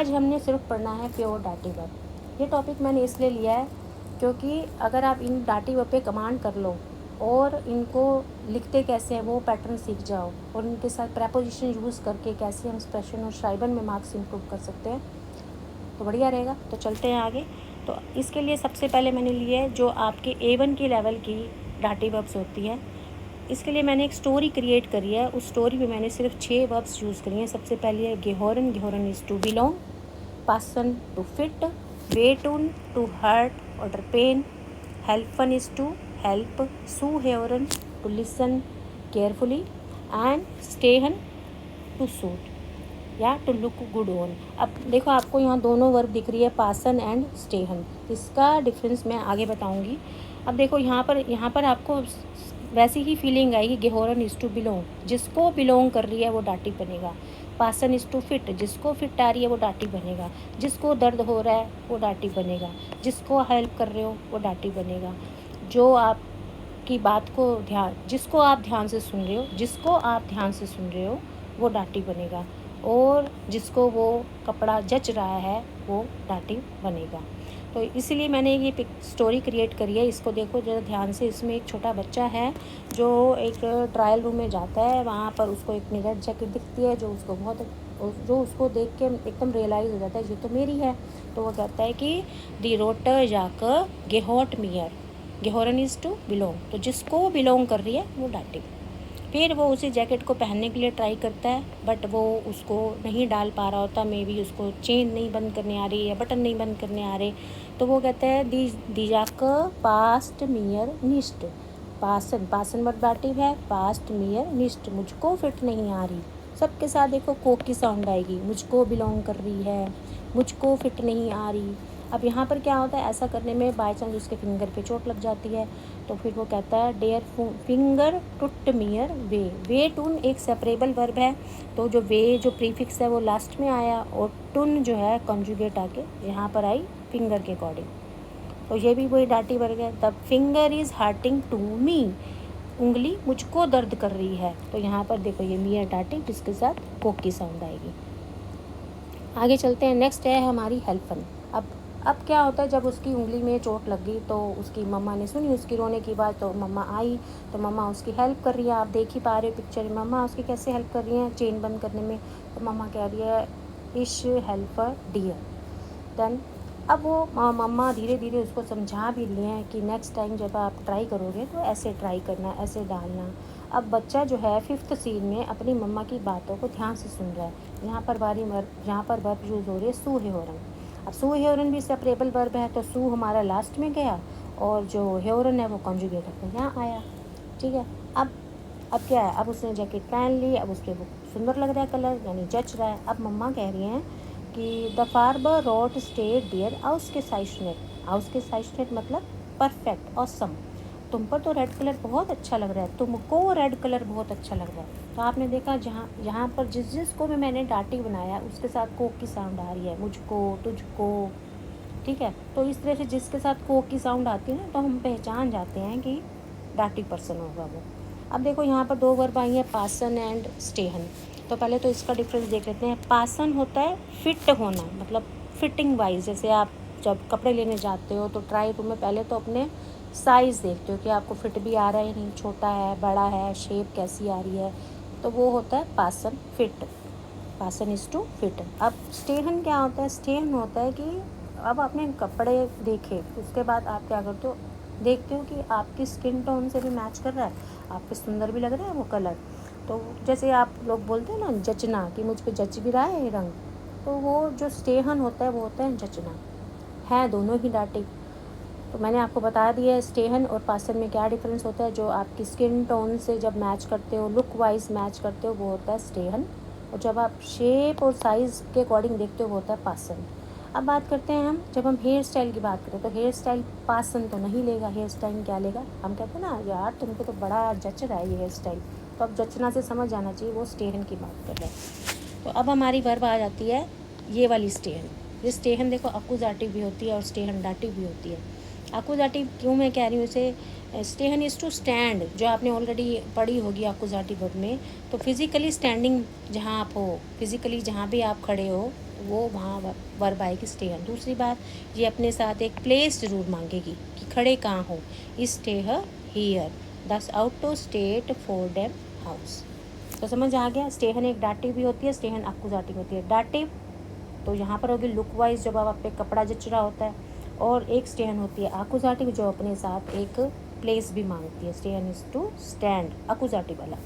आज हमने सिर्फ पढ़ना है प्योर डाटी वर्ब। ये टॉपिक मैंने इसलिए लिया है क्योंकि अगर आप इन डाटी वर्ब पे कमांड कर लो और इनको लिखते कैसे हैं वो पैटर्न सीख जाओ और इनके साथ प्रेपोजिशन यूज़ करके कैसे हम एक्सप्रेशन और श्राइबन में मार्क्स इंप्रूव कर सकते हैं तो बढ़िया रहेगा। तो चलते हैं आगे। तो इसके लिए सबसे पहले मैंने लिए जो आपके A1 की लेवल की डाटी वर्ब्स होती है। इसके लिए मैंने एक स्टोरी क्रिएट करी है। उस स्टोरी में मैंने सिर्फ 6 वर्ब्स यूज़ करी हैं। सबसे पहले है गेहोरन, गेहोरन इज़ टू बिलोंग, पासन टू फिट, वेटून टू हर्ट और पेन, हेल्पन इज़ टू हेल्प, सू हेवरन टू लिसन केयरफुली एंड स्टेहन टू सूट या टू लुक गुड ऑन। अब देखो आपको यहाँ दोनों वर्ब दिख रही है, पासन एंड स्टेहन। इसका डिफरेंस मैं आगे बताऊँगी। अब देखो यहाँ पर आपको वैसी ही फीलिंग आएगी। गेहोरन इज़ टू बिलोंग, जिसको बिलोंग कर रही है वो डाटी बनेगा। पासन इज़ टू फिट, जिसको फिट आ रही है वो डाटी बनेगा। जिसको दर्द हो रहा है वो डाटी बनेगा। जिसको हेल्प कर रहे हो वो डाटी बनेगा। जो आपकी बात को जिसको आप ध्यान से सुन रहे हो वो डाटी बनेगा। और जिसको वो कपड़ा जच रहा है वो डाटी बनेगा। तो इसीलिए मैंने ये स्टोरी क्रिएट करी है। इसको देखो ज़रा ध्यान से। इसमें एक छोटा बच्चा है जो एक ट्रायल रूम में जाता है। वहाँ पर उसको एक रेड जैकेट दिखती है जो उसको देख के एकदम रियलाइज़ हो जाता है ये तो मेरी है। तो वो कहता है कि दी रोटर जाकर गेहोट मियर, गेहोरन इज़ टू बिलोंग। तो जिसको बिलोंग कर रही है वो डाटी। फिर वो उसी जैकेट को पहनने के लिए ट्राई करता है बट वो उसको नहीं डाल पा रहा होता। मे बी उसको चेन नहीं बंद करने आ रही या बटन नहीं बंद करने आ रहे। तो वो कहता है दीजाक पास्ट मियर निस्ट, पासन वर्ब डाटिव है, पास्ट मियर निस्ट, मुझको फिट नहीं आ रही। सबके साथ देखो कोक की साउंड आएगी। मुझको बिलोंग कर रही है, मुझको फिट नहीं आ रही। अब यहाँ पर क्या होता है, ऐसा करने में बाई चांस उसके फिंगर पे चोट लग जाती है तो फिर वो कहता है डेयर फिंगर टुट मियर वे टून एक सेपरेबल वर्ब है। तो जो वे जो प्रीफिक्स है वो लास्ट में आया और टुन जो है कॉन्जुगेट आके यहाँ पर आई फिंगर के अकॉर्डिंग। तो ये भी वही डाटी वर्ब है। The finger is hurting to me, उंगली मुझको दर्द कर रही है। तो यहाँ पर देखो ये मियर डाटी जिसके साथ कोक की साउंड आएगी। आगे चलते हैं। नेक्स्ट है हमारी हेल्पन। अब क्या होता है, जब उसकी उंगली में चोट लग गई तो उसकी मम्मा ने सुनी उसकी रोने की बात। तो मम्मा आई तो मम्मा उसकी हेल्प कर रही है। आप देख ही पा रहे हो पिक्चर में मम्मा उसकी कैसे हेल्प कर रही हैं चेन बंद करने में। तो मम्मा कह रही है इश हेल्पर डियर। देन अब वो मम्मा धीरे धीरे उसको समझा भी लिए हैं कि नेक्स्ट टाइम जब आप ट्राई करोगे तो ऐसे ट्राई करना, ऐसे डालना। अब बच्चा जो है 5th सीन में अपनी मम्मा की बातों को ध्यान से सुन रहा है। यहाँ पर वर्ब यूज़ हो रही है सू हेवरन। अब सू हेवरन भी सेपरेबल वर्ब है तो सू हमारा लास्ट में गया और जो हेवरन है वो कॉन्जुगेट अपने यहाँ आया। ठीक है। अब क्या है, अब उसने जैकेट पहन ली। अब उस पर वो सुंदर लग रहा है कलर, यानी जच रहा है। अब मम्मा कह रही हैं कि the Farber road state dear आउस के साइशनेट मतलब परफेक्ट ऑसम। तुम पर तो रेड कलर बहुत अच्छा लग रहा है, तुमको रेड कलर बहुत अच्छा लग रहा है। तो आपने देखा यहाँ पर जिसको भी मैंने डाटी बनाया उसके साथ कोक की साउंड आ रही है, मुझको, तुझको। ठीक है। तो इस तरह से जिसके साथ कोक की साउंड आती है ना तो हम पहचान जाते हैं कि डाटी पर्सन होगा वो। अब देखो यहाँ पर 2 वर्ब आई हैं, पासन एंड स्टेहन। तो पहले तो इसका डिफरेंस देख लेते हैं। पासन होता है फिट होना, मतलब फिटिंग वाइज। जैसे आप जब कपड़े लेने जाते हो तो ट्राई रूम में पहले तो अपने साइज़ देखते हो कि आपको फिट भी आ रहा है नहीं, छोटा है, बड़ा है, शेप कैसी आ रही है। तो वो होता है पासन फिट, पासन इज़ टू फिट। अब स्टेहन क्या होता है, स्टेहन होता है कि अब आपने कपड़े देखे उसके बाद आप क्या करते हो, देखते हो कि आपकी स्किन टोन से भी मैच कर रहा है, आप पे सुंदर भी लग रहा है वो कलर। तो जैसे आप लोग बोलते हैं ना जचना, कि मुझ पे जच भी रहा है ये रंग। तो वो जो स्टेहन होता है वो होता है जचना। है दोनों ही डाटी। तो मैंने आपको बता दिया है स्टेहन और पासन में क्या डिफरेंस होता है। जो आपकी स्किन टोन से जब मैच करते हो, लुक वाइज मैच करते हो, वो होता है स्टेहन। और जब आप शेप और साइज़ के अकॉर्डिंग देखते हो वो होता है पासन। अब बात करते हैं हम, जब हम हेयर स्टाइल की बात करें तो हेयर स्टाइल पासन तो नहीं लेगा। हेयर स्टाइल क्या लेगा, हम कहते हैं ना यार तुमको तो बड़ा जच रहा है ये हेयर स्टाइल। तो अब जचना से समझ जाना चाहिए वो स्टेहन की बात कर रहा है। तो अब हमारी वर्ब आ जाती है ये वाली स्टेहन। ये स्टेहन देखो अकुजाटिव भी होती है और स्टेहन डाटिव भी होती है। अकुजाटिव क्यों मैं कह रही हूँ इसे, स्टेहन इज़ टू स्टैंड, जो आपने ऑलरेडी पढ़ी होगी अकुजाटिव वर्ब में। तो फिज़िकली स्टैंडिंग जहाँ आप हो, फिज़िकली जहाँ भी आप खड़े हो वो वहाँ वर्ब आएगी स्टे ऑन। दूसरी बात, ये अपने साथ एक प्लेस ज़रूर मांगेगी कि खड़े कहाँ हो। Stay here, this out to state for them house. तो समझ आ गया। स्टेहन एक डाटिव भी होती है, स्टेहन अक्कुजाटिव होती है। डाटिव तो यहाँ पर होगी लुक वाइज, जब आप पे कपड़ा जच रहा होता है, और एक स्टेहन होती है अक्कुजाटिव जो अपने साथ एक प्लेस भी मांगती है। स्टेहन इज टू स्टैंड, अक्कुजाटिव वाला।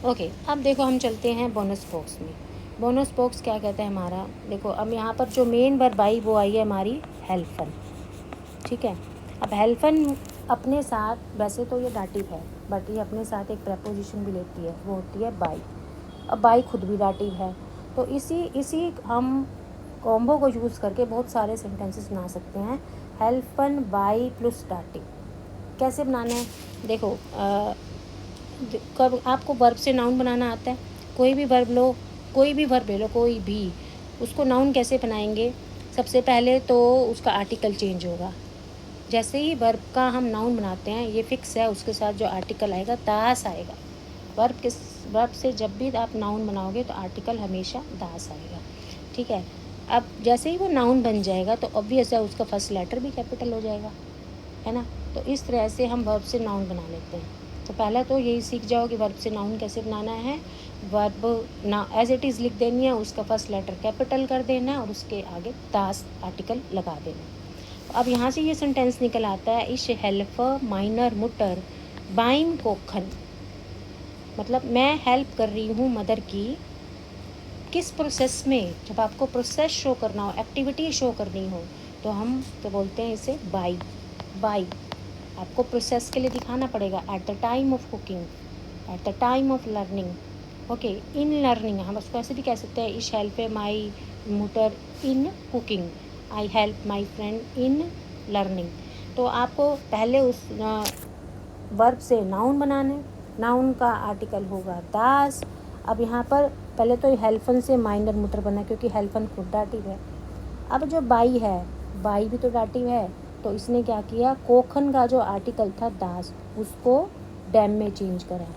ओके, अब देखो हम चलते हैं बोनस बॉक्स में। बोनस बॉक्स क्या कहता है हमारा, देखो अब यहाँ पर जो मेन वर्ब आई वो आई है हमारी हेल्फन। ठीक है, अब हेल्फन अपने साथ, वैसे तो ये डाटिव है बट ये अपने साथ एक प्रपोजिशन भी लेती है, वो होती है बाई। अब बाई खुद भी डाटिव है, तो इसी हम कॉम्बो को यूज़ करके बहुत सारे सेंटेंसेस बना सकते हैं। हेल्पन बाई प्लस डाटिव कैसे बनाना है, देखो कब आपको वर्ब से नाउन बनाना आता है, कोई भी वर्ब लो, कोई भी वर्ब ले लो, कोई भी, उसको नाउन कैसे बनाएंगे। सबसे पहले तो उसका आर्टिकल चेंज होगा। जैसे ही वर्ब का हम नाउन बनाते हैं, ये फिक्स है, उसके साथ जो आर्टिकल आएगा दास आएगा। वर्ब से जब भी आप नाउन बनाओगे तो आर्टिकल हमेशा दास आएगा। ठीक है, अब जैसे ही वो नाउन बन जाएगा तो ऑब्वियस है उसका फर्स्ट लेटर भी कैपिटल हो जाएगा, है ना। तो इस तरह से हम वर्ब से नाउन बना लेते हैं। तो पहला तो यही सीख जाओ कि वर्ब से नाउन कैसे बनाना है। वर्ब ना एज इट इज़ लिख देनी है, उसका फर्स्ट लेटर कैपिटल कर देना है और उसके आगे दास आर्टिकल लगा देना है। अब यहाँ से ये सेंटेंस निकल आता है, इश हेल्प माइनर मुटर बाइम कोखन, मतलब मैं हेल्प कर रही हूँ मदर की किस प्रोसेस में। जब आपको प्रोसेस शो करना हो, एक्टिविटी शो करनी हो, तो हम तो बोलते हैं इसे बाई। बाई आपको प्रोसेस के लिए दिखाना पड़ेगा। At the time of cooking, at the time of learning, okay, in learning हम उसको ऐसे भी कह सकते हैं, इश हेल्प माई मुटर in cooking, I help my friend in learning. तो आपको पहले उस वर्ब से नाउन बनाना है, नाउन का आर्टिकल होगा दास। अब यहाँ पर पहले तो हेल्फन से माइनर मुटर बना क्योंकि हेल्फन खुद डाटिव है। अब जो बाई है, बाई भी तो डाटिव है, तो इसने क्या किया, कोखन का जो आर्टिकल था दास, उसको डैम में चेंज करा।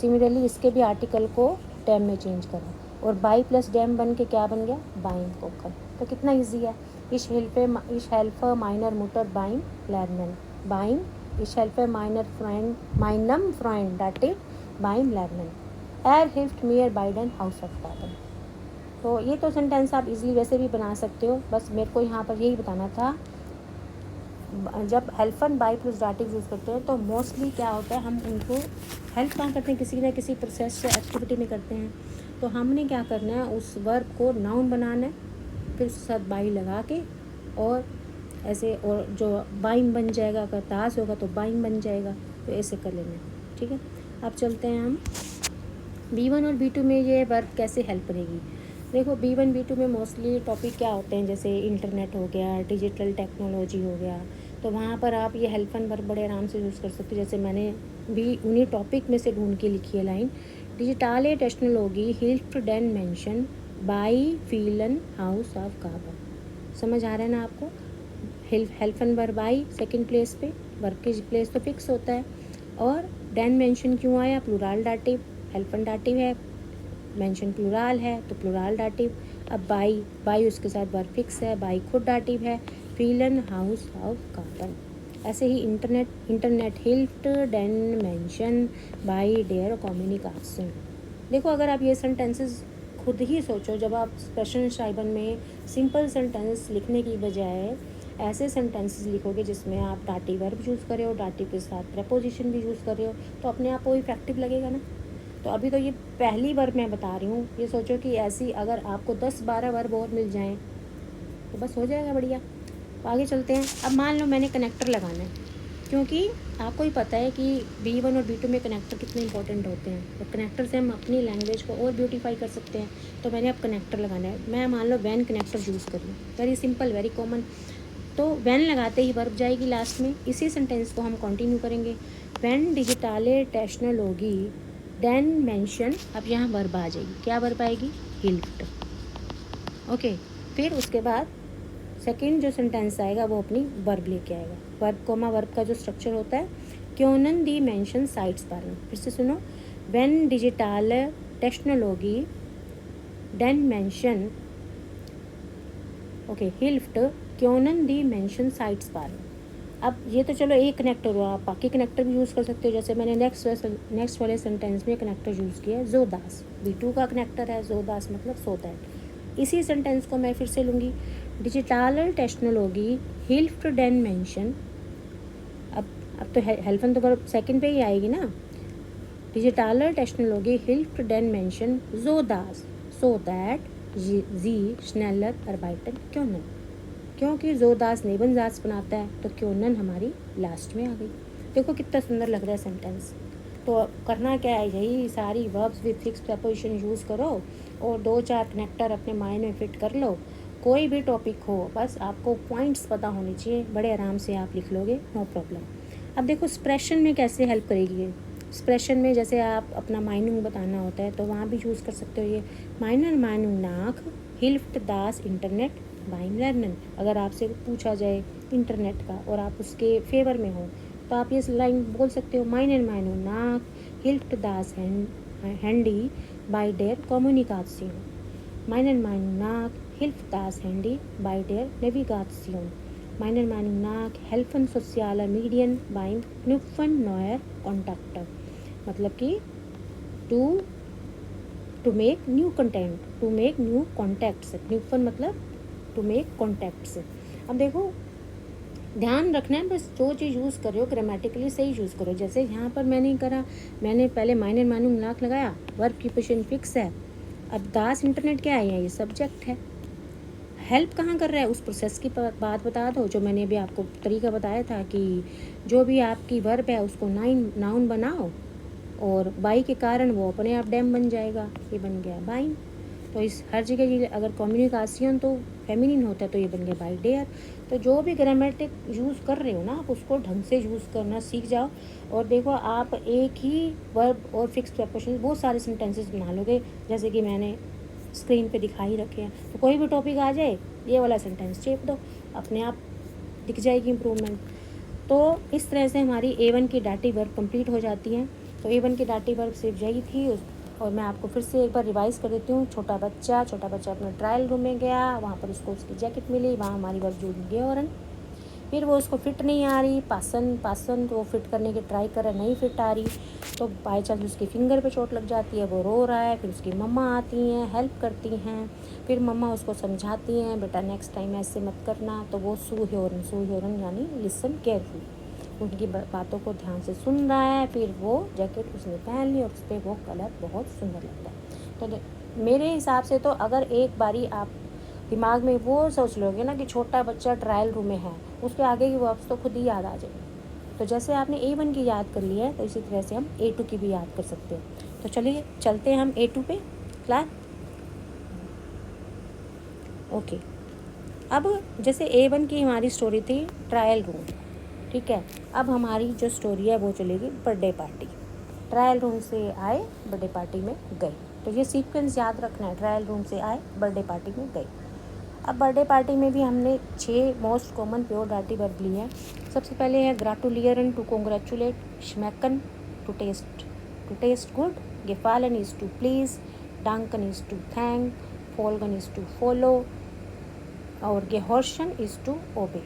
सिमिलरली इसके भी आर्टिकल को डैम में चेंज करा, और बाई प्लस डैम बन के क्या बन गया, बाइम कोखन। तो कितना इजी है। इश हेल्प माइनर मुटर बाइम लर्नन, बाइम इश हेल्प माइनर फ्रेंड माइनम फ्रेंड डाटिव बाइम लर्नन, एर हिल्फ्ट मियर बाइडन हाउस ऑफ गार्डन। तो ये तो सेंटेंस आप इजीली वैसे भी बना सकते हो, बस मेरे को यहाँ पर यही बताना था। जब हेल्पन बाई प्लस डाटिव यूज़ करते हैं तो मोस्टली क्या होता है, हम उनको हेल्प कहाँ करते हैं, किसी न किसी प्रोसेस से एक्टिविटी में करते हैं। तो हमने क्या करना है, उस वर्ब को नाउन बनाना है, फिर उसके साथ बाई लगा के, और ऐसे, और जो बाइम बन जाएगा, अगर तास होगा तो बाइम बन जाएगा, तो ऐसे कर लेना है। ठीक है, अब चलते हैं हम B1 और B2 में ये वर्ब कैसे हेल्प करेगी। देखो B1 B2 में मोस्टली टॉपिक क्या होते हैं, जैसे इंटरनेट हो गया, डिजिटल टेक्नोलॉजी हो गया, तो वहाँ पर आप ये हेल्पन वर्ब बड़े आराम से यूज़ कर सकते हो। जैसे मैंने भी उन्हीं टॉपिक में से ढूंढ के लिखी है लाइन, डिजिटल टेक्नोलॉजी हेल्प डेन मेंशन बाई फीलन हाउस ऑफ कार्बन। समझ आ रहा है ना आपको। हेल्पन वर्ब आई सेकेंड प्लेस पे, वर्ब की प्लेस तो फिक्स होता है, और डेन मेंशन क्यों आया, प्लूरल डाटिव, हेल्पन डाटिव है, मेंशन प्लूरल है तो प्लूरल डाटिव। अब बाई उसके साथ वर्ब फिक्स है, बाई खुद डाटिव है, फीलन हाउस ऑफ कार्बन। ऐसे ही इंटरनेट हेल्प्ड डेन मेंशन बाई डेयर कम्युनिकेशन। देखो अगर आप ये सेंटेंसेस खुद ही सोचो, जब आप क्वेश्चन शाइबन में सिंपल सेंटेंस लिखने की बजाय ऐसे सेंटेंसेस लिखोगे जिसमें आप डाटिव वर्ब यूज़ कर रहे हो, डाटिव के साथ प्रपोजिशन भी यूज़ कर रहे हो, तो अपने आप वो इफेक्टिव लगेगा ना। तो अभी तो ये पहली वर्ब मैं बता रही हूँ, ये सोचो कि ऐसी अगर आपको 10-12 वर्ब और मिल जाएं तो बस हो जाएगा बढ़िया। तो आगे चलते हैं। अब मान लो मैंने कनेक्टर लगाना है, क्योंकि आपको ही पता है कि B1 और B2 में कनेक्टर कितने इंपॉर्टेंट होते हैं, तो कनेक्टर से हम अपनी लैंग्वेज को और ब्यूटीफाई कर सकते हैं। तो मैंने अब कनेक्टर लगाना है, मैं मान लो वैन कनेक्टर यूज़ कर लूँ, वेरी सिंपल वेरी कॉमन। तो वैन लगाते ही वर्ब जाएगी लास्ट में। इसी सेंटेंस को हम कंटिन्यू करेंगे, वैन डिजिटले टेक्नोलॉजी देन मेंशन। अब यहाँ वर्ब आ जाएगी, क्या वर्ब आएगी, हेल्प्ड। ओके, फिर उसके बाद सेकंड जो सेंटेंस आएगा वो अपनी वर्ब लेके आएगा। वर्ब कोमा वर्ब का जो स्ट्रक्चर होता है, क्योंन दी मेंशन साइट्स पर। फिर से सुनो, व्हेन digital technology den Menschen okay हिल्फ्ट क्योनन दी मेंशन साइट्स पर। अब ये तो चलो एक कनेक्टर हुआ, आप बाकी कनेक्टर भी यूज़ कर सकते हो। जैसे मैंने नेक्स्ट वाले सेंटेंस में कनेक्टर यूज़ किया है जोदास, B2 का कनेक्टर है, जोदास मतलब सो दैट। इसी सेंटेंस को मैं फिर से लूँगी, डिजिटल टेक्नोलॉजी हिल्फ्ट डेन मेंशन। अब तो हेल्फन तो वर्ब सेकंड पे ही आएगी ना। डिजिटल टेक्नोलॉजी हिल्फ्ट डेन मेंशन जोदास सो दैट जी स्नेलर अर्बाइटन क्योनन। क्योंकि जोदास नेबनजास बनाता है तो क्योनन हमारी लास्ट में आ गई। देखो कितना सुंदर लग रहा है सेंटेंस। तो करना क्या है, यही सारी verbs with fix preposition use करो और 2-4 कनेक्टर अपने माइंड में फिट कर लो। कोई भी टॉपिक हो, बस आपको पॉइंट्स पता होने चाहिए, बड़े आराम से आप लिख लोगे, नो प्रॉब्लम। अब देखो एक्सप्रेशन में कैसे हेल्प करेगी ये। एक्सप्रेशन में जैसे आप अपना माइनिंग बताना होता है तो वहाँ भी यूज़ कर सकते हो ये माइनर माइनिंग नाक हिल्फ्ट दास इंटरनेट बाइम लर्नन। अगर आपसे पूछा जाए इंटरनेट का और आप उसके फेवर में हो तो आप ये लाइन बोल सकते हो, माइनर माइनिंग नाक हिल्फ्ट दास हैंडी बाय डेयर कम्युनिकाशन। Meinen Meinung nach hilft das Handy bei der Navigation. Meiner Meinung nach helfen soziale Medien beim Knüpfen neuer Kontakte. मतलब कि to make new content, to make new contacts. Knüpfen मतलब to make contacts. अब देखो ध्यान रखना है, बस जो चीज़ यूज़ कर रहे हो ग्रामेटिकली सही यूज़ करो। जैसे यहाँ पर मैंने करा, मैंने पहले माइनर माइनिंग नाक लगाया, वर्ब की पोजीशन फिक्स है। अब दास इंटरनेट क्या है, ये सब्जेक्ट है। हेल्प कहाँ कर रहा है, उस प्रोसेस की बात बता दो जो मैंने अभी आपको तरीका बताया था कि जो भी आपकी वर्ब है उसको नाउन बनाओ और बाई के कारण वो अपने आप डैम बन जाएगा। ये बन गया बाइन। तो इस हर जगह ये अगर कम्युनिकेशन तो फेमिनिन होता है तो ये बन गया बाई डेयर। तो जो भी ग्रामेटिक यूज़ कर रहे हो ना, आप उसको ढंग से यूज़ करना सीख जाओ और देखो आप एक ही वर्ब और फिक्स प्रपोजिशन बहुत सारे सेंटेंसेस बना लोगे, जैसे कि मैंने स्क्रीन पे दिखा ही रखे हैं। तो कोई भी टॉपिक आ जाए ये वाला सेंटेंस चेप दो, अपने आप दिख जाएगी इम्प्रूवमेंट। तो इस तरह से हमारी A1 की डाटी वर्ब कंप्लीट हो जाती है। तो A1 की डाटी वर्ब सिर्फ यही थी और मैं आपको फिर से एक बार रिवाइज़ कर देती हूँ। छोटा बच्चा अपने ट्रायल रूम में गया, वहाँ पर उसको उसकी जैकेट मिली, वहाँ हमारी वर्ब जुड़ गई और फिर वो उसको फिट नहीं आ रही, पासन वो फिट करने की ट्राई कर रहा है, नहीं फिट आ रही, तो बाई चांस उसकी फिंगर पे चोट लग जाती है, वो रो रहा है। फिर उसकी मम्मा आती हैं, हेल्प करती हैं, फिर मम्मा उसको समझाती हैं, बेटा नेक्स्ट टाइम ऐसे मत करना। तो वो सू ह्योरन यानी लिसन केयरफुल, उनकी बातों को ध्यान से सुन रहा है। फिर वो जैकेट उसने पहन ली और उस पर वो कलर बहुत सुंदर लगता है। तो मेरे हिसाब से तो अगर एक बारी आप दिमाग में वो सोच लोगे ना कि छोटा बच्चा ट्रायल रूम में है, उसके आगे की वर्ब्स तो खुद ही याद आ जाएगी। तो जैसे आपने A1 की याद कर ली है तो इसी तरह से हम A2 की भी याद कर सकते हैं। तो चलिए चलते हैं हम A2 पे। क्लियर? ओके। अब जैसे A1 की हमारी स्टोरी थी ट्रायल रूम, ठीक है। अब हमारी जो स्टोरी है वो चलेगी बर्थडे पार्टी। ट्रायल रूम से आए, बर्थडे पार्टी में गए। तो ये सीक्वेंस याद रखना है, ट्रायल रूम से आए, बर्थडे पार्टी में गए। अब बर्थडे पार्टी में भी हमने 6 most common pure dative verb ली है। सबसे पहले है ग्राटुलियरन टू कॉन्ग्रेचुलेट, श्मैकन टू टेस्ट गुड, गेफालन इज़ टू प्लीज़, डांकन इज़ टू थैंक, फोल्गन इज़ टू फॉलो और गेहॉर्शन इज़ टू ओबे।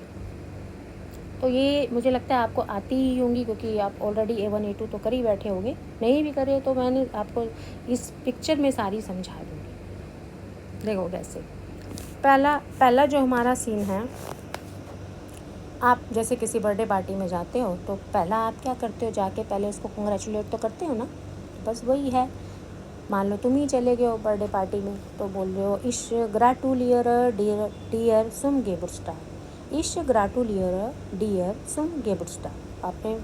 तो ये मुझे लगता है आपको आती ही होंगी क्योंकि आप ऑलरेडी A1 A2 तो कर ही बैठे होंगे। नहीं भी करे तो मैंने आपको इस पिक्चर में सारी समझा दूँगी। देखो कैसे पहला जो हमारा सीन है, आप जैसे किसी बर्थडे पार्टी में जाते हो तो पहला आप क्या करते हो, जाके पहले उसको कंग्रेचुलेट तो करते हो ना। बस वही है, मान लो तुम ही चले गए हो बर्थडे पार्टी में तो बोल रहे हो इश ग्राटुलियर डियर सुम गेबुर्स्टार, इश ग्राटुलियर डियर सुम गेबुर्स्टार। आपने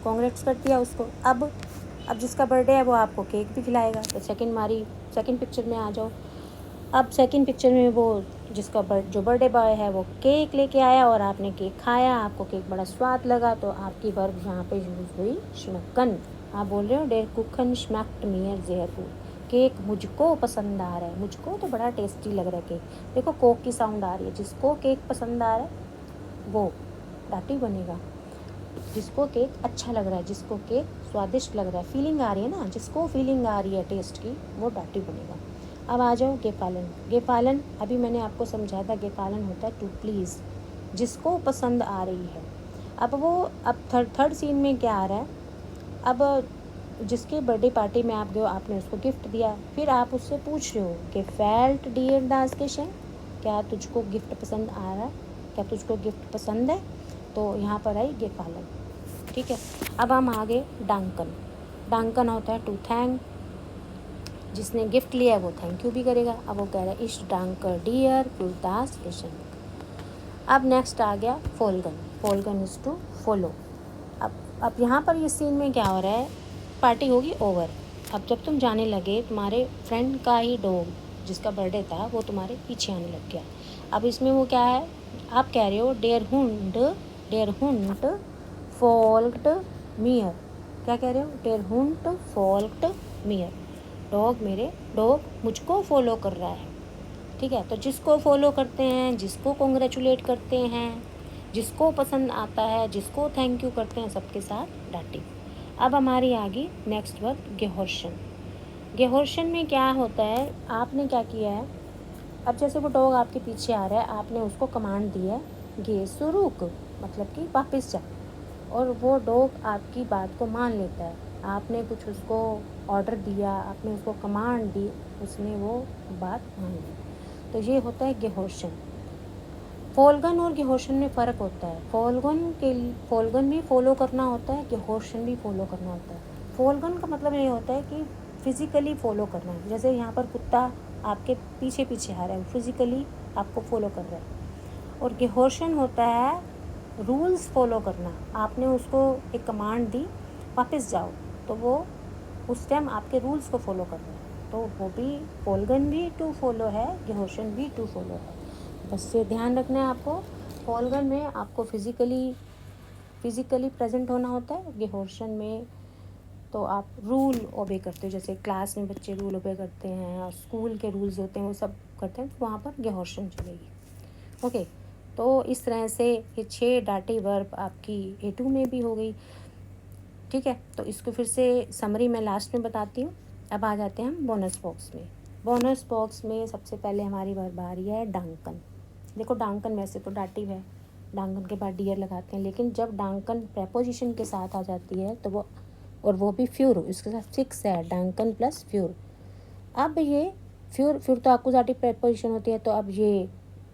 कॉन्ग्रेट्स कर दिया उसको। अब जिसका बर्थडे है वो आपको केक भी खिलाएगा। तो सेकंड पिक्चर में आ जाओ। अब सेकंड पिक्चर में वो जिसका जो बर्थडे बॉय है वो केक लेके आया और आपने केक खाया, आपको केक बड़ा स्वाद लगा, तो आपकी वर्ब यहाँ पे यूज़ हुई श्मक्कन। आप बोल रहे हो डेर कुखन श्मक्ट मियर ज़ेयर फूड, केक मुझको पसंद आ रहा है, मुझको तो बड़ा टेस्टी लग रहा है केक। देखो कोक की साउंड आ रही है, जिसको केक पसंद आ रहा है वो डाटी बनेगा। जिसको केक अच्छा लग रहा है, जिसको केक स्वादिष्ट लग रहा है, फीलिंग आ रही है ना, जिसको फीलिंग आ रही है टेस्ट की, वो डाटी बनेगा। अब आ जाओ गेफालन। गेफालन अभी मैंने आपको समझाया था, गेफालन होता है टू प्लीज़, जिसको पसंद आ रही है। अब वो अब थर्ड सीन में क्या आ रहा है, अब जिसके बर्थडे पार्टी में आप गए हो, आपने उसको गिफ्ट दिया, फिर आप उससे पूछ रहे हो कि फेल्ट डियर दास के शें, क्या तुझको गिफ्ट पसंद आ रहा है, क्या तुझको गिफ्ट पसंद है। तो यहाँ पर आई गेफालन। ठीक है, अब हम आगे डांकन। डांकन होता है टू थैंक, जिसने गिफ्ट लिया है वो थैंक यू भी करेगा। अब वो कह रहा है इश डांकर डियर फुल दास के शें। अब नेक्स्ट आ गया फोलगन। फोलगन इज़ टू फॉलो। अब यहाँ पर इस सीन में क्या हो रहा है, पार्टी होगी ओवर। अब जब तुम जाने लगे, तुम्हारे फ्रेंड का ही डॉग जिसका बर्थडे था वो तुम्हारे पीछे आने लग गया। अब इसमें वो क्या है, आप कह रहे हो डेयर हुंड फॉल्ट मियर। क्या कह रहे हो, डेयर हुंड फॉल्ट मियर, डॉग मुझको फॉलो कर रहा है। ठीक है, तो जिसको फॉलो करते हैं, जिसको कॉन्ग्रेचुलेट करते हैं, जिसको पसंद आता है, जिसको थैंक यू करते हैं, सबके साथ डांटिंग। अब हमारी आ गई नेक्स्ट वर्ड गेहोर्शन। गेहोर्शन में क्या होता है, आपने क्या किया है, अब जैसे वो डॉग आपके पीछे आ रहा है, आपने उसको कमांड दी है गे सुरुक, मतलब कि वापस जा, और वो डॉग आपकी बात को मान लेता है। आपने कुछ उसको ऑर्डर दिया, आपने उसको कमांड दी, उसने वो बात मान ली, तो ये होता है गेहोर्शन। फोलगन और गेहोर्शन में फ़र्क होता है। फोलगन भी फॉलो करना होता है, गेहोर्शन भी फॉलो करना होता है। फोलगन का मतलब ये होता है कि फिज़िकली फॉलो करना है, जैसे यहाँ पर कुत्ता आपके पीछे पीछे आ रहा है, फिज़िकली आपको फॉलो कर रहा है। और गेहोर्शन होता है रूल्स फॉलो करना, आपने उसको एक कमांड दी वापस जाओ, तो वो उस टाइम आपके रूल्स को फॉलो कर रहा है, तो वो भी फोलगन भी टू फॉलो है, गेहोर्शन भी टू फॉलो है। बस ये ध्यान रखना है आपको, फोलगन में आपको फिज़िकली प्रेजेंट होना होता है, गेहोर्शन में तो आप रूल ओबे करते हो, जैसे क्लास में बच्चे रूल ओबे करते हैं और स्कूल के रूल्स होते हैं वो सब करते हैं, तो वहाँ पर गेहोर्शन चलेगी। ओके, तो इस तरह से ये 6 डाटी वर्ब आपकी A2 में भी हो गई। ठीक है, तो इसको फिर से समरी मैं लास्ट में बताती हूँ। अब आ जाते हैं हम बोनस बॉक्स में। बोनस बॉक्स में सबसे पहले हमारी वर्ब आ रही है डांकन। देखो डांकन वैसे तो डाटिव है, डांकन के बाद डियर लगाते हैं, लेकिन जब डांकन प्रेपोजिशन के साथ आ जाती है तो वो भी फ्यूर, इसके साथ फिक्स है डांकन प्लस फ्यूर। अब ये फ्यूर तो एक्कुजेटिव प्रेपोजिशन होती है, तो अब ये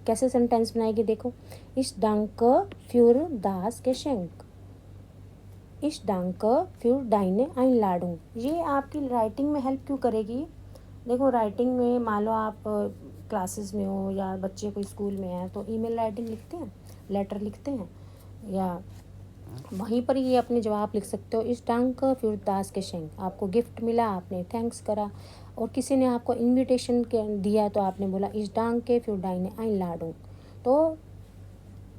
कैसे सेंटेंस बनाएगी, देखो इस डांक फ्यूर दास के शेंक, इस डांक फ्यूर डाइने आइन लाडूं। ये आपकी राइटिंग में हेल्प क्यों करेगी, देखो राइटिंग में मान लो आप क्लासेस में हो या बच्चे कोई स्कूल में है, तो ईमेल राइटिंग लिखते हैं, लेटर लिखते हैं, या वहीं पर ये अपने जवाब लिख सकते हो। इस डांक फिर दास के शेंग, आपको गिफ्ट मिला, आपने थैंक्स करा, और किसी ने आपको इनविटेशन दिया तो आपने बोला इस डांक के फिर डाइने आइन लाडूं। तो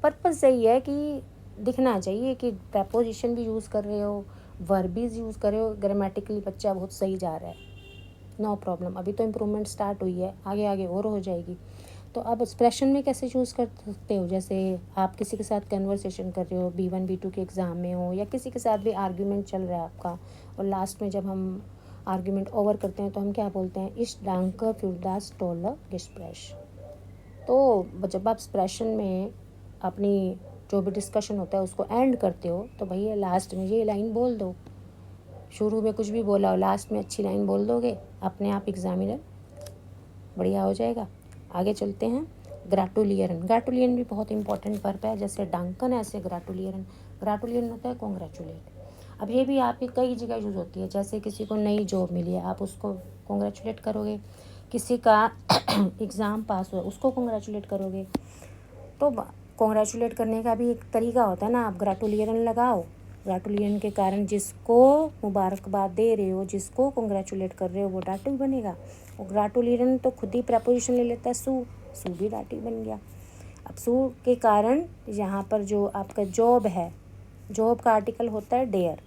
पर्पस यही है कि दिखना चाहिए कि प्रेपोजिशन भी यूज़ कर रहे हो, वर्ब भी यूज़ कर रहे हो, ग्रामेटिकली बच्चा बहुत सही जा रहा है, नो प्रॉब्लम। अभी तो इम्प्रूवमेंट स्टार्ट हुई है, आगे आगे और हो जाएगी। तो अब एक्सप्रेशन में कैसे चूज़ कर सकते हो, जैसे आप किसी के साथ कन्वर्सेशन कर रहे हो, B1 B2 के एग्ज़ाम में हो, या किसी के साथ भी आर्ग्यूमेंट चल रहा है आपका, और लास्ट में जब हम आर्ग्यूमेंट ओवर करते हैं तो हम क्या बोलते हैं, इस डांक फ्यूरदास टोल गेस्प्रेश। तो जब आप एक्सप्रेशन में अपनी जो भी डिस्कशन होता है उसको एंड करते हो, तो भैया लास्ट में ये लाइन बोल दो। शुरू में कुछ भी बोला हो, लास्ट में अच्छी लाइन बोल दोगे, अपने आप एग्जामिनर बढ़िया हो जाएगा। आगे चलते हैं, ग्रेटुलियरन। ग्रेटुलियन भी बहुत इंपॉर्टेंट वर्ब है, जैसे डांकन ऐसे ग्रेटुलियरन। ग्रेटुलियन होता है कॉन्ग्रेचुलेट। अब ये भी आपकी कई जगह यूज़ होती है, जैसे किसी को नई जॉब मिली है, आप उसको कॉन्ग्रेचुलेट करोगे, किसी का एग्ज़ाम पास हुआ उसको कॉन्ग्रेचुलेट करोगे। तो कॉन्ग्रेचुलेट करने का भी एक तरीका होता है ना, आप ग्रेटुलियरन लगाओ, ग्रेटुलियन के कारण जिसको मुबारकबाद दे रहे हो, जिसको कॉन्ग्रेचुलेट कर रहे हो, वो डाटिव बनेगा। और ग्रेटुलियरन तो खुद ही प्रेपोजिशन ले लेता है, सू भी डाटिव बन गया। अब सू के कारण यहाँ पर जो आपका जॉब है, जॉब का आर्टिकल होता है डेयर।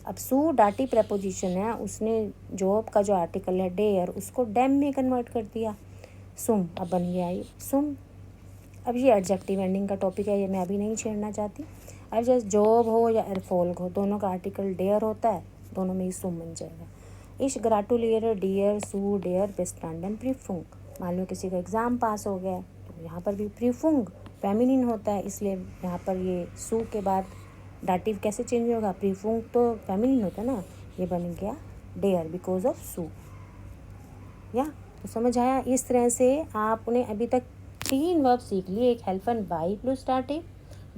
अब सू डाटिव प्रेपोजिशन है, उसने जॉब का जो आर्टिकल है डेयर, उसको डैम में कन्वर्ट कर दिया, सुम। अब बन गया ये सुम। अब ये एडजेक्टिव एंडिंग का टॉपिक है, ये मैं अभी नहीं छेड़ना चाहती। अब जैसे जॉब हो या एरफोल्ग हो, दोनों का आर्टिकल डेयर होता है, दोनों में ही सुम बन जाएगा। इश ग्राटुलियर डियर सू डेयर बेस्टांडन प्रीफुंग। मान लो किसी का एग्ज़ाम पास हो गया तो यहाँ पर भी प्रीफुंग फेमिनिन होता है, इसलिए यहाँ पर ये सू के बाद डाटिव कैसे चेंज होगा, प्रीफुंग तो फेमिनिन होता है ना, ये बन गया डेयर बिकॉज ऑफ सू। या तो समझ आया। इस तरह से आपने अभी तक 3 वर्ब सीख लिए, एक हेल्फन बाई प्लस डाटिव,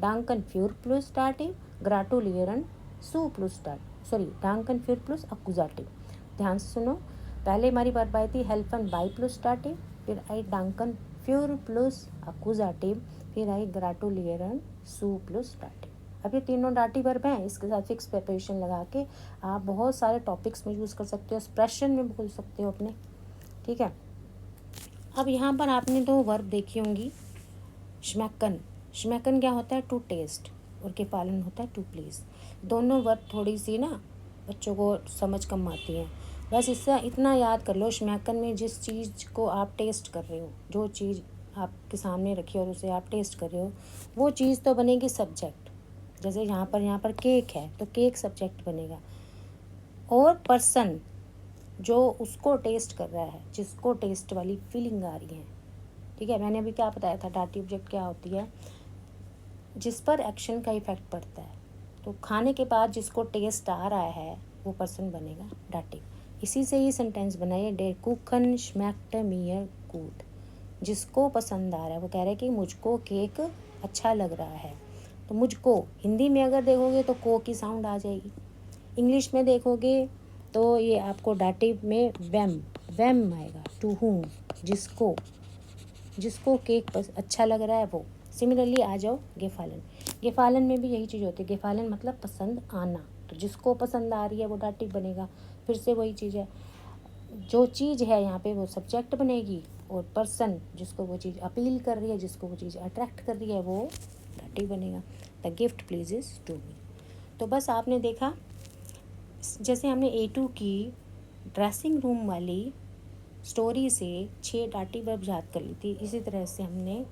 डांकन फ्यूर प्लस डाटिव, ग्राटुलियरन सू प्लस डांकन फ्यूर प्लस अक्कुजाटिव। ध्यान से सुनो, पहले हमारी वर्ब आई थी हेल्फन बाई प्लस डाटिव, फिर आई डांकन फ्यूर प्लस अक्कुजाटिव, फिर आई ग्राटुलियरन सू प्लस डाटिव। अब ये तीनों डाटिव वर्ब हैं, इसके साथ फिक्स प्रिपरेशन लगा के आप बहुत सारे टॉपिक्स में यूज़ कर सकते हो, एक्सप्रेशन में बोल सकते हो अपने। ठीक है, अब यहाँ पर आपने 2 वर्ब देखी होंगी। श्मैकन, श्मैकन क्या होता है, टू टेस्ट, और के पालन होता है टू प्लीज़। दोनों वर्ब थोड़ी सी ना बच्चों को समझ कम आती हैं, बस इससे इतना याद कर लो, श्मैकन में जिस चीज़ को आप टेस्ट कर रहे हो, जो चीज़ आपके सामने रखी और उसे आप टेस्ट कर रहे हो, वो चीज़ तो बनेगी सब्जेक्ट। जैसे यहाँ पर केक है तो केक सब्जेक्ट बनेगा, और पर्सन जो उसको टेस्ट कर रहा है, जिसको टेस्ट वाली फीलिंग आ रही है। ठीक है, मैंने अभी क्या बताया था, डाटिव ऑब्जेक्ट क्या होती है, जिस पर एक्शन का इफेक्ट पड़ता है। तो खाने के बाद जिसको टेस्ट आ रहा है वो पर्सन बनेगा डाटिव। इसी से ही सेंटेंस बनाइए, डे कुकन श्मैक्ट मियर गुड, जिसको पसंद आ रहा है, वो कह रहे हैं कि मुझको केक अच्छा लग रहा है। तो मुझको हिंदी में अगर देखोगे तो को की साउंड आ जाएगी, इंग्लिश में देखोगे तो ये आपको डाटिव में वैम आएगा, टू हुम, जिसको केक अच्छा लग रहा है वो। सिमिलरली आ जाओ गेफालन, गेफालन में भी यही चीज़ होती है, गेफालन मतलब पसंद आना, तो जिसको पसंद आ रही है वो डाटिव बनेगा। फिर से वही चीज़ है, जो चीज़ है यहाँ पे वो सब्जेक्ट बनेगी, और पर्सन जिसको वो चीज़ अपील कर रही है, जिसको वो चीज़ अट्रैक्ट कर रही है, वो डाटिव बनेगा। The gift pleases to me. तो बस आपने देखा, जैसे हमने A2 की ड्रेसिंग रूम वाली स्टोरी से 6 डाटिव वर्ब याद कर ली थी, इसी तरह से हमने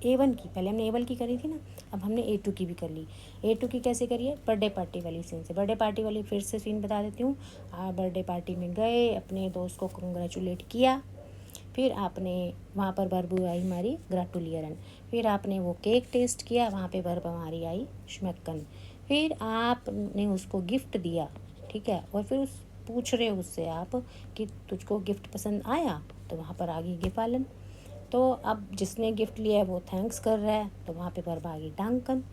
A1 की, पहले हमने A1 की करी थी ना, अब हमने A2 की भी कर ली। A2 की कैसे करिए, बर्थडे पार्टी वाली सीन से। बर्थडे पार्टी वाली फिर से सीन बता देती हूँ। आप बर्थडे पार्टी में गए, अपने दोस्त को कंग्रेचुलेट किया, फिर आपने वहाँ पर वर्ब आई हमारी ग्राटुलियरन, फिर आपने वो केक टेस्ट किया, वहाँ पे वर्ब हमारी आई श्मैकन, फिर आपने उसको गिफ्ट दिया। ठीक है, और फिर पूछ रहे हो उससे आप कि तुझको गिफ्ट पसंद आया, तो वहाँ पर आ गई गेफालन। तो अब जिसने गिफ्ट लिया है वो थैंक्स कर रहा है, तो वहाँ पे वर्ब आ गई डांकन।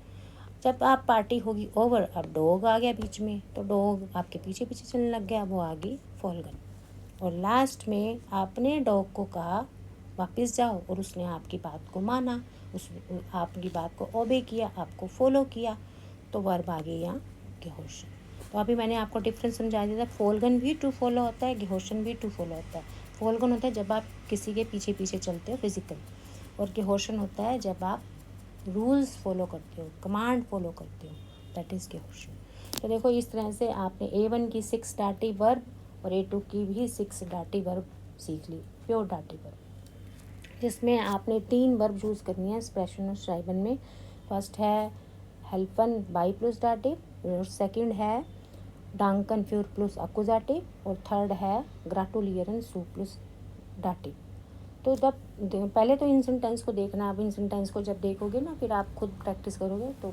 जब आप पार्टी होगी ओवर, अब डॉग आ गया बीच में, तो डॉग आपके पीछे पीछे चलने लग गया, वो आ गई फॉलगन। और लास्ट में आपने डॉग को कहा वापस जाओ, और उसने आपकी बात को माना, उस आपकी बात को ओबे किया, आपको फॉलो किया, तो वर्ब आ गई यहाँ गेहोशन। तो अभी मैंने आपको डिफरेंस समझा दिया था, फॉलगन भी टू फॉलो होता है, गेहोशन भी टू फॉलो होता है। फॉलगन होता है जब आप किसी के पीछे पीछे चलते हो फिजिकल, और गेहोशन होता है जब आप रूल्स फॉलो करते हो, कमांड फॉलो करते हो, दैट इज़ गेहोशन। तो देखो, इस तरह से आपने A1 की 6 डाटिव वर्ब और A2 की भी 6 डाटिव वर्ब सीख ली, प्योर डाटिव वर्ब, जिसमें आपने 3 वर्ब यूज़ करनी है एक्सप्रेशन और श्राइबन में। फर्स्ट है हेल्पन बाई प्लस डाटिव, और सेकंड है डांकन फ्यूर प्लस अक्कुजाटिव, और थर्ड है ग्राटुलियरन सू प्लस डाटिव। तो जब पहले तो इन सेंटेंस को देखना, अब इन सेंटेंस को जब देखोगे ना, फिर आप खुद प्रैक्टिस करोगे तो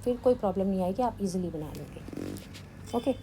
फिर कोई प्रॉब्लम नहीं आएगी, आप इजीली बना लोगे। ओके।